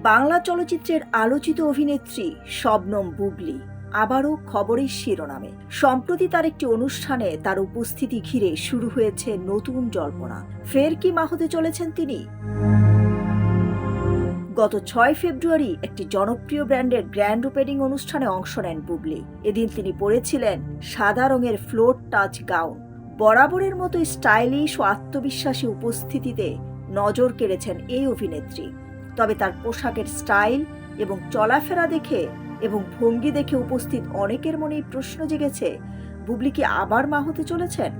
বাংলা চলচ্চিত্রের আলোচিত অভিনেত্রী শবনম বুবলী আবারও খবরের শিরোনামে। সম্প্রতি তার একটি অনুষ্ঠানে তার উপস্থিতি ঘিরে শুরু হয়েছে নতুন জল্পনা। ফের কি মা হতে চলেছেন তিনি? গত 6 ফেব্রুয়ারি একটি জনপ্রিয় ব্র্যান্ডের গ্র্যান্ড ওপেনিং অনুষ্ঠানে অংশ নেন বুবলী। এদিন তিনি পরেছিলেন সাদা রঙের ফ্লোর টাচ গাউন। বরাবরের মতো স্টাইলিশ ও আত্মবিশ্বাসী উপস্থিতিতে নজর কেড়েছেন এই অভিনেত্রী। তবে তার পোশাকের স্টাইল এবং চলাফেরা দেখে এবং ভঙ্গি দেখে উপস্থিত অনেকের মনেই প্রশ্ন জেগেছে, বুবলী কি আবার মা হতে চলেছেন?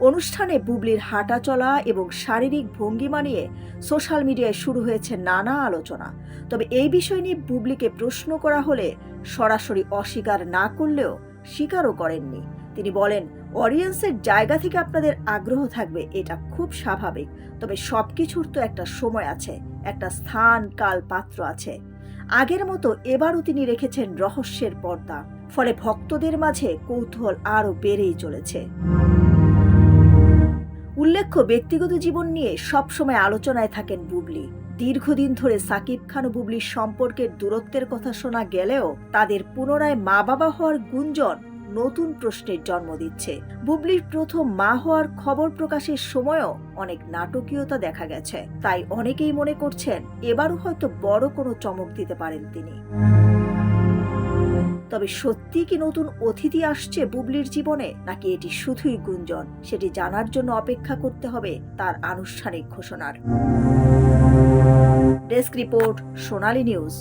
অনুষ্ঠানে বুবলীর হাঁটা চলা এবং শারীরিক ভঙ্গিমা নিয়ে সোশ্যাল মিডিয়ায় শুরু হয়েছে নানা আলোচনা। তবে এই বিষয় নিয়ে বুবলীকে প্রশ্ন করা হলে সরাসরি অস্বীকার না করলেও স্বীকারও করেননি। তিনি বলেন, অডিয়েন্সের জায়গা থেকে আপনাদের আগ্রহ থাকবে, এটা খুব স্বাভাবিক। তবে সবকিছুর তো একটা সময় আছে, একটা স্থান, কাল, পাত্র আছে। আগের মতো এবারও তিনি রেখেছেন রহস্যের পর্দা, ফলে ভক্তদের মাঝে কৌতূহল আরও বেড়েই চলেছে। উল্লেখ্য, ব্যক্তিগত জীবন নিয়ে সবসময় আলোচনায় থাকেন বুবলী। দীর্ঘদিন ধরে সাকিব খান ও বুবলীর সম্পর্কের দূরত্বের কথা শোনা গেলেও তাদের পুনরায় মা বাবা হওয়ার গুঞ্জন নতুন প্রশ্নের জন্ম দিচ্ছে। বুবলীর প্রথম মা হওয়ার খবর প্রকাশের সময়ও অনেক নাটকীয়তা দেখা গেছে, তাই অনেকেই মনে করছেন এবারও হয়তো বড় কোনো চমক দিতে পারেন তিনি। তবে সত্যি কি নতুন অতিথি আসছে বুবলীর জীবনে, নাকি এটি শুধুই গুঞ্জন, সেটি জানার জন্য অপেক্ষা করতে হবে তার আনুষ্ঠানিক ঘোষণার। ডেস্ক রিপোর্ট, সোনালী নিউজ।